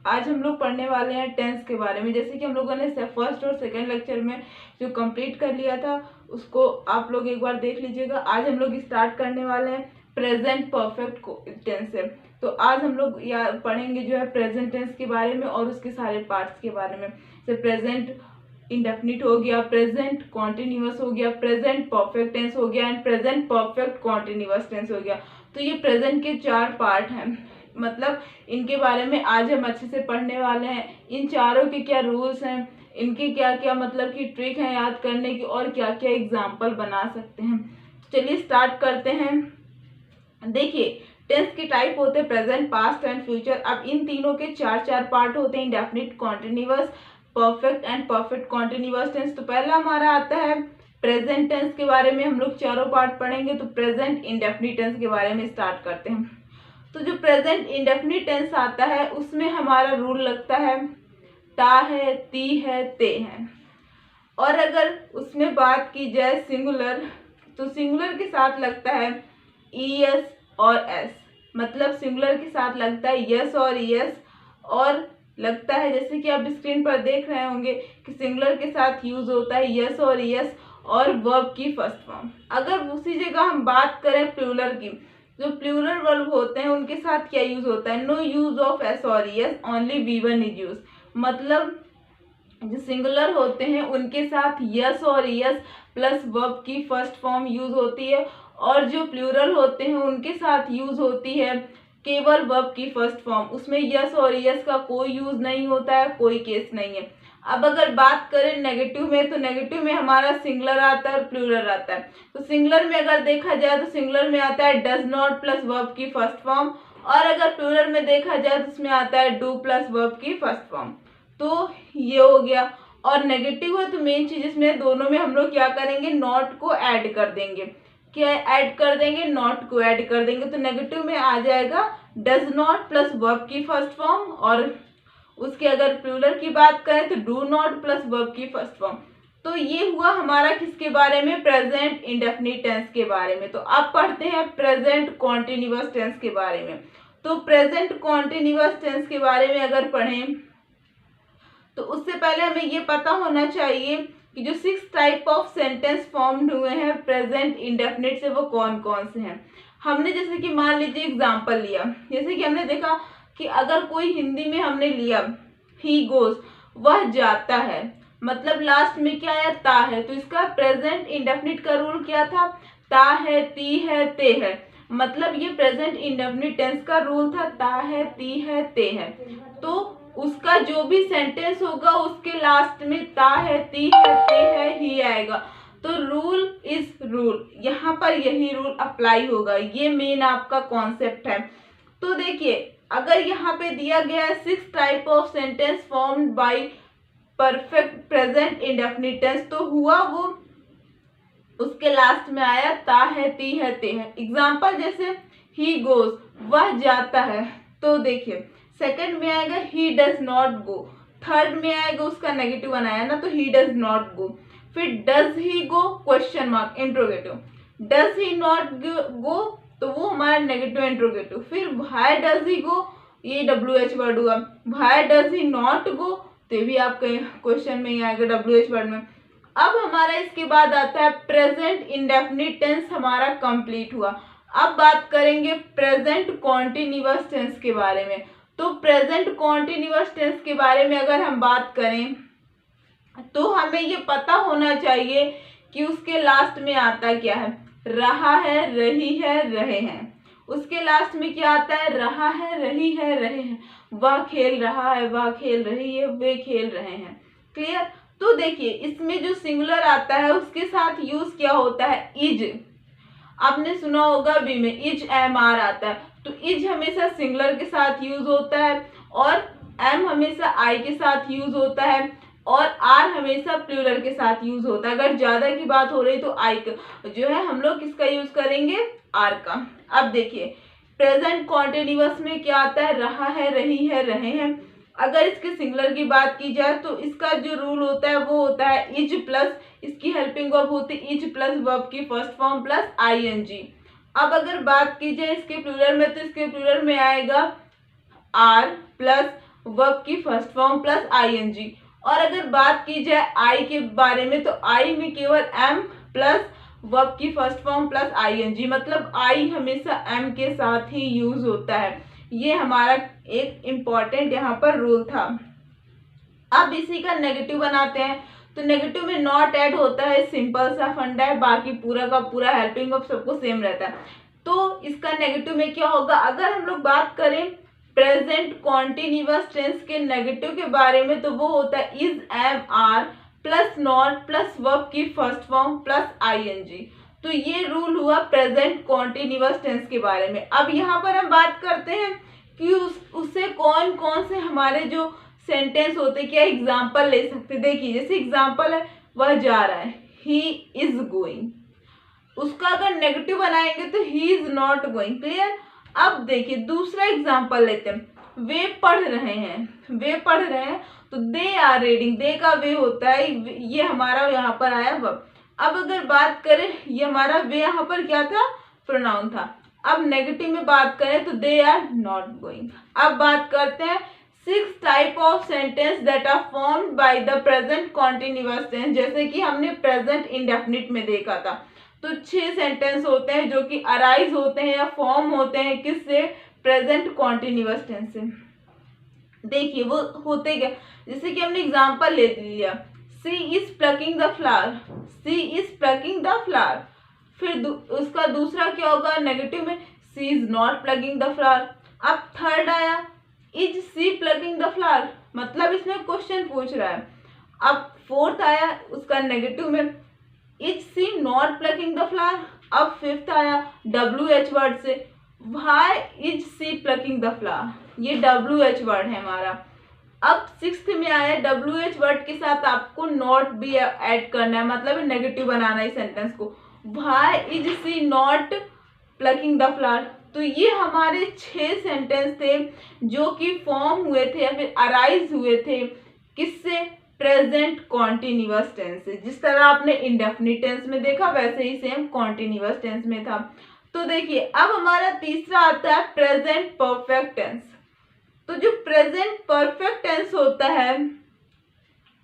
आज हम लोग पढ़ने वाले हैं टेंस के बारे में। जैसे कि हम लोगों ने फर्स्ट और सेकंड लेक्चर में जो कंप्लीट कर लिया था उसको आप लोग एक बार देख लीजिएगा। आज हम लोग स्टार्ट करने वाले हैं प्रेजेंट परफेक्ट टेंस से। तो आज हम लोग पढ़ेंगे जो है प्रेजेंट टेंस के बारे में और उसके सारे पार्ट्स के बारे में। जैसे प्रेजेंट इंडेफिनिट हो गया, प्रेजेंट कॉन्टिन्यूअस हो गया, प्रेजेंट परफेक्ट टेंस हो गया and present perfect continuous tense हो गया। तो ये प्रेजेंट के 4 पार्ट हैं, मतलब इनके बारे में आज हम अच्छे से पढ़ने वाले हैं। इन चारों के क्या रूल्स हैं, इनके क्या क्या मतलब की ट्रिक है याद करने की, और क्या क्या एग्जाम्पल बना सकते हैं। चलिए स्टार्ट करते हैं। देखिए टेंस के टाइप होते हैं प्रेजेंट, पास्ट एंड फ्यूचर। अब इन तीनों के 4 पार्ट होते हैं, indefinite, continuous, perfect and perfect continuous tense. तो पहला हमारा आता है प्रेजेंट टेंस के बारे में हम लोग चारों पार्ट पढ़ेंगे। तो प्रेजेंट इंडेफिनिट टेंस के बारे में स्टार्ट करते हैं। तो जो प्रेजेंट इंडेफिनिट टेंस आता है उसमें हमारा रूल लगता है ता है, ती है, ते है। और अगर उसमें बात की जाए सिंगुलर, तो सिंगुलर के साथ लगता है ईएस और एस। मतलब सिंगुलर के साथ लगता है यस और ईएस, और लगता है जैसे कि आप स्क्रीन पर देख रहे होंगे कि सिंगुलर के साथ यूज होता है यस और ईएस और वर्ब की फर्स्ट फॉर्म। अगर उसी जगह हम बात करें प्लूरल की, जो प्लूरल वर्ब होते हैं उनके साथ क्या यूज होता है, नो यूज ऑफ एस और ईएस, ओनली वी1 इज यूज। मतलब जो सिंगुलर होते हैं उनके साथ यस और यस प्लस वर्ब की फर्स्ट फॉर्म यूज होती है, और जो प्लूरल होते हैं उनके साथ यूज होती है केवल वर्ब की फर्स्ट फॉर्म। उसमें यस और यस का कोई यूज नहीं होता है, कोई केस नहीं है। अब अगर बात करें नेगेटिव में, तो नेगेटिव में हमारा सिंगुलर आता है और प्लूरल आता है। तो सिंगुलर में अगर देखा जाए तो सिंगुलर में आता है डज नॉट प्लस वर्ब की फर्स्ट फॉर्म, और अगर प्लूरल में देखा जाए तो उसमें आता है डू प्लस वर्ब की फर्स्ट फॉर्म। तो ये हो गया। और नेगेटिव है तो मेन चीज इसमें दोनों में हम लोग क्या करेंगे, नॉट को ऐड कर देंगे। क्या ऐड कर देंगे, नॉट को ऐड कर देंगे। तो नेगेटिव में आ जाएगा डज नॉट प्लस वर्ब की फर्स्ट फॉर्म, और उसके अगर प्लूरल की बात करें तो डू नॉट प्लस वर्ब की फर्स्ट फॉर्म। तो ये हुआ हमारा किसके बारे में, प्रेजेंट इंडेफिनिट टेंस के बारे में। तो अब पढ़ते हैं प्रेजेंट कॉन्टिन्यूअस टेंस के बारे में। तो प्रेजेंट कॉन्टिन्यूअस टेंस के बारे में अगर पढ़ें तो उससे पहले हमें ये पता होना चाहिए कि जो 6 टाइप ऑफ सेंटेंस फॉर्म्ड हुए हैं प्रेजेंट इंडेफिनिट से वो कौन कौन से हैं। हमने जैसे कि मान लीजिए एग्जांपल लिया, जैसे कि हमने देखा कि अगर कोई हिंदी में हमने लिया ही गोज, वह जाता है, मतलब लास्ट में क्या है, ता है। तो इसका प्रेजेंट इंडेफिनिट का रूल क्या था, ता है, ती है, ते है। मतलब ये प्रेजेंट इंडेफिनिट टेंस का रूल था, ता है, ती है, ते है। तो उसका जो भी सेंटेंस होगा उसके लास्ट में ता है, ती है, ते है ही आएगा। तो रूल इज रूल, यहाँ पर यही रूल अप्लाई होगा। ये मेन आपका कॉन्सेप्ट है। तो देखिए अगर यहाँ पे दिया गया है 6 type of sentence formed by perfect present indefinite tense, तो हुआ वो उसके लास्ट में आया ता है, ती है, ते है। एग्जाम्पल जैसे ही गोज, वह जाता है। तो देखिए सेकंड में आएगा he does not go, third में आएगा उसका नेगेटिव बनाया ना, तो ही डज नॉट गो। फिर does he go question mark interrogative, does he not go तो वो हमारा नेगेटिव इंट्रोगेटिव। फिर व्हाई डज ही गो, ये WH वर्ड हुआ। Why does he not go, तो भी आपके क्वेश्चन में ही आएगा WH वर्ड में। अब हमारा इसके बाद आता है प्रेजेंट इंडेफिनिट टेंस, हमारा कंप्लीट हुआ। अब बात करेंगे प्रेजेंट कॉन्टिन्यूअस टेंस के बारे में। तो प्रेजेंट कॉन्टिन्यूअस टेंस के बारे में अगर हम बात करें तो हमें ये पता होना चाहिए कि उसके लास्ट में आता क्या है, रहा है, रही है, रहे हैं। उसके लास्ट में क्या आता है, रहा है, रही है, रहे हैं। वह खेल रहा है, वह खेल रही है, वे खेल रहे हैं। क्लियर। तो देखिए इसमें जो सिंगुलर आता है उसके साथ यूज क्या होता है, इज। आपने सुना होगा बी में इज एम आर आता है, तो इज हमेशा सिंगुलर के साथ यूज होता है, और एम हमेशा आई के साथ यूज होता है, और आर हमेशा प्लूरल के साथ यूज होता है। अगर ज्यादा की बात हो रही तो आई जो है हम लोग किसका यूज करेंगे, आर का। अब देखिए प्रेजेंट कॉन्टिन्यूअस में क्या आता है, रहा है, रही है, रहे हैं। अगर इसके सिंगुलर की बात की जाए तो इसका जो रूल होता है वो होता है इज प्लस, इसकी हेल्पिंग वर्ब होती है इज प्लस वर्ब की फर्स्ट फॉर्म प्लस आईएनजी। अब अगर बात की जाए इसके प्लूरल में, तो इसके प्लूरल में आएगा आर प्लस वर्ब की फर्स्ट फॉर्म प्लस आईएनजी। और अगर बात की जाए आई के बारे में, तो आई में केवल एम प्लस वर्ब की फर्स्ट फॉर्म प्लस आईएनजी, मतलब आई हमेशा एम के साथ ही यूज होता है। ये हमारा एक इम्पॉर्टेंट यहाँ पर रूल था। अब इसी का नेगेटिव बनाते हैं, तो नेगेटिव में नॉट ऐड होता है, सिंपल सा फंडा है, बाकी पूरा का पूरा हेल्पिंग वर्ब सबको सेम रहता है। तो इसका नेगेटिव में क्या होगा, अगर हम लोग बात करें प्रेजेंट कॉन्टिन्यूअस टेंस के नेगेटिव के बारे में, तो वो होता है is, am, are plus not plus verb की फर्स्ट फॉर्म प्लस आईएनजी। तो ये रूल हुआ प्रेजेंट कॉन्टिन्यूअस टेंस के बारे में। अब यहाँ पर हम बात करते हैं कि उससे कौन कौन से हमारे जो सेंटेंस होते, क्या एग्जाम्पल ले सकते। देखिए जैसे एग्जाम्पल है, वह जा रहा है, ही इज गोइंग। उसका अगर नेगेटिव बनाएंगे तो he is not going. Clear. अब देखिए दूसरा एग्जाम्पल लेते हैं, वे पढ़ रहे हैं, वे पढ़ रहे हैं, तो दे आर रीडिंग, दे का वे होता है, ये हमारा यहाँ पर आया वर्ब। अब अगर बात करें, ये हमारा वे यहाँ पर क्या था, प्रोनाउन था। अब नेगेटिव में बात करें तो दे आर नॉट गोइंग। अब बात करते हैं 6 type of sentence that are formed by the present continuous tense. जैसे कि हमने प्रेजेंट इंडेफिनिट में देखा था, तो 6 सेंटेंस होते हैं जो कि अराइज होते हैं या फॉर्म होते हैं किससे, प्रेजेंट कॉन्टिन्यूअस टेंस से। देखिए वो होते क्या, जैसे कि हमने एग्जांपल ले लिया, she is plucking the flower, she is plucking the flower. फिर उसका दूसरा क्या होगा नेगेटिव में, she is not plucking the flower. अब थर्ड आया, is she plucking the flower, मतलब इसमें क्वेश्चन पूछ रहा है। अब फोर्थ आया उसका नेगेटिव में, is she not plucking the flower. अब फिफ्थ आया डब्ल्यू एच वर्ड से, why is she plucking the flower, ये डब्ल्यू एच वर्ड है हमारा। अब सिक्स्थ में आया डब्ल्यू एच वर्ड के साथ आपको नॉट भी ऐड करना है, मतलब नेगेटिव बनाना है सेंटेंस को, why is she not plucking the flower. तो ये हमारे 6 सेंटेंस थे जो कि फॉर्म हुए थे या फिर अराइज हुए थे किससे, प्रेजेंट कॉन्टिन्यूअस टेंस से। जिस तरह आपने इंडेफिनिट टेंस में देखा वैसे ही सेम कॉन्टिन्यूअस टेंस में था। तो देखिए अब हमारा तीसरा आता है प्रेजेंट परफेक्ट टेंस। तो जो प्रेजेंट परफेक्ट टेंस होता है,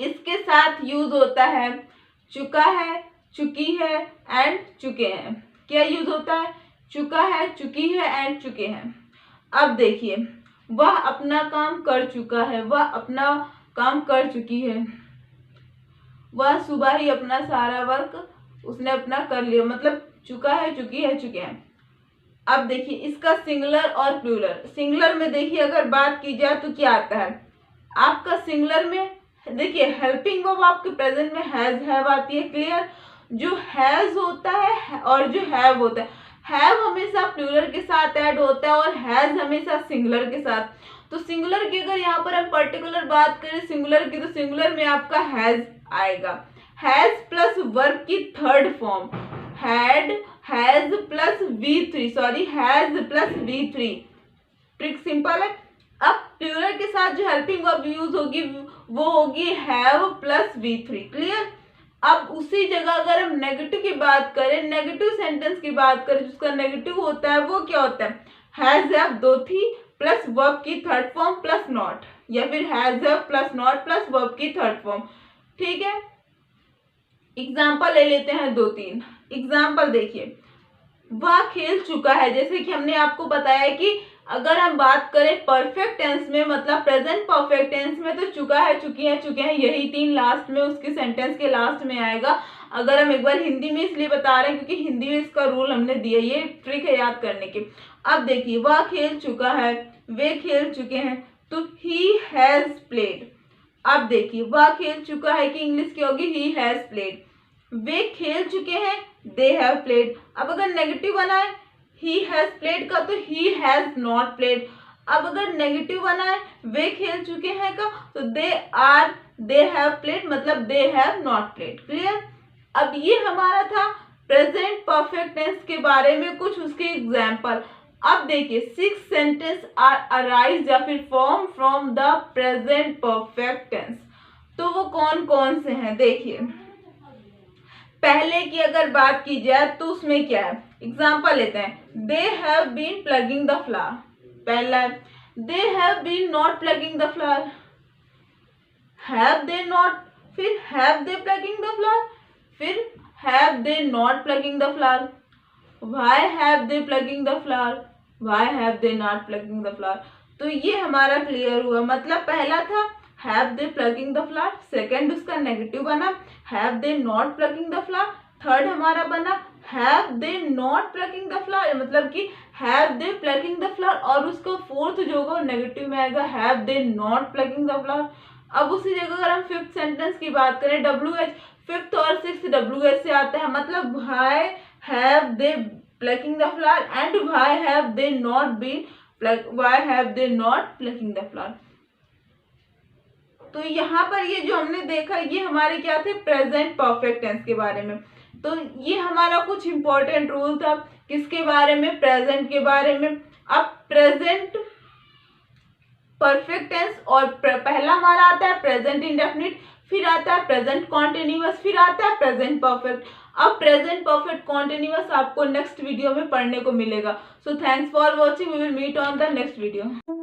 इसके साथ यूज होता है चुका है, चुकी है एंड चुके हैं। क्या यूज होता है, चुका है, चुकी है एंड चुके हैं। अब देखिए वह अपना काम कर चुका है, वह अपना काम कर चुकी है, वह सुबह ही अपना सारा वर्क उसने अपना कर लिया, मतलब चुका है, चुकी है, चुके हैं। अब देखिए इसका सिंगुलर और प्लूरल। सिंगुलर में देखिए अगर बात की जाए तो क्या आता है आपका सिंगुलर में, देखिए हेल्पिंग वर्ब आपके प्रेजेंट में हैज, हैव आती है। क्लियर। जो हैज होता है और जो हैव होता है, हैव हमेशा प्लूरल के साथ ऐड होता है और हैज हमेशा सिंगुलर के साथ। तो सिंगुलर की अगर यहाँ पर हम पर्टिकुलर बात करें सिंगुलर की, तो सिंगुलर में आपका हैज आएगा, हैज प्लस वर्ब की third form, had, has plus V3, sorry has plus V3, trick simple है। अब प्लूरल के साथ जो हेल्पिंग वर्ब यूज होगी वो होगी हैव प्लस V3। क्लियर। अब उसी जगह अगर हम नेगेटिव की बात करें, नेगेटिव सेंटेंस की बात करें, जिसका नेगेटिव होता है वो क्या होता है, हैज, हैव, दो थी प्लस वर्ब की थर्ड फॉर्म प्लस नॉट, या फिर has, have plus not plus verb की थर्ड फॉर्म। ठीक है। एग्जाम्पल ले लेते हैं 2-3 एग्जाम्पल। देखिए वह खेल चुका है, जैसे कि हमने आपको बताया कि अगर हम बात करें परफेक्ट टेंस में, मतलब प्रेजेंट परफेक्ट टेंस में, तो चुका है, चुकी है, चुके हैं, यही 3 लास्ट में उसके सेंटेंस के लास्ट में आएगा। अगर हम एक बार हिंदी में इसलिए बता रहे हैं क्योंकि हिंदी में इसका रूल हमने दिया, ये ट्रिक है याद करने की। अब देखिए वह खेल चुका है, वे खेल चुके हैं, तो ही हैज प्लेड। अब देखिए वह खेल चुका है कि इंग्लिश क्या होगी, ही हैज प्लेड। वे खेल चुके हैं, दे हैव प्लेड। अब अगर नेगेटिव बना है ही हैज प्लेड का, तो ही हैज नॉट प्लेड। अब अगर नेगेटिव बना है वे खेल चुके हैं का, तो दे हैव प्लेड, मतलब they have not played. Clear. अब ये हमारा था प्रेजेंट परफेक्ट टेंस के बारे में कुछ उसके एग्जाम्पल। अब देखिए 6 सेंटेंस आर अराइज या फिर form from the present perfect tense. तो वो कौन कौन से हैं, देखिए पहले की अगर बात की जाए तो उसमें क्या है, एग्जाम्पल लेते हैं, they have been plugging the flower, पहला है। They have been not plugging the flower, have they not, फिर have they plugging the flower, फिर have they not plugging the flower, why have they plugging the flower, why have they not plugging the flower. तो ये हमारा clear हुआ, मतलब पहला था have they plugging the flower, second उसका negative बना have they not plugging the flower, third हमारा बना have they not plugging the flower, मतलब कि have they plugging the flower, और उसका फोर्थ जो होगा नेगेटिव में आएगा have they not plugging the flower. अब उसी जगह अगर हम फिफ्थ सेंटेंस की बात करें, डब्ल्यू एच, फिफ्थ और सिक्स डब्ल्यू एच से आते हैं, मतलब why have they plucking the flower and why have they not been why have they not plucking the flower. तो यहाँ पर ये जो हमने देखा ये हमारे क्या थे, प्रेजेंट परफेक्ट टेंस के बारे में। तो ये हमारा कुछ इंपॉर्टेंट रूल था, किसके बारे में, प्रेजेंट के बारे में। अब प्रेजेंट परफेक्ट टेंस और पहला हमारा आता है प्रेजेंट इंडेफिनिट, फिर आता है प्रेजेंट कॉन्टिन्यूअस, फिर आता है प्रेजेंट परफेक्ट। अब प्रेजेंट परफेक्ट कॉन्टिन्यूअस आपको नेक्स्ट वीडियो में पढ़ने को मिलेगा। So thanks for watching, we will meet on the next video.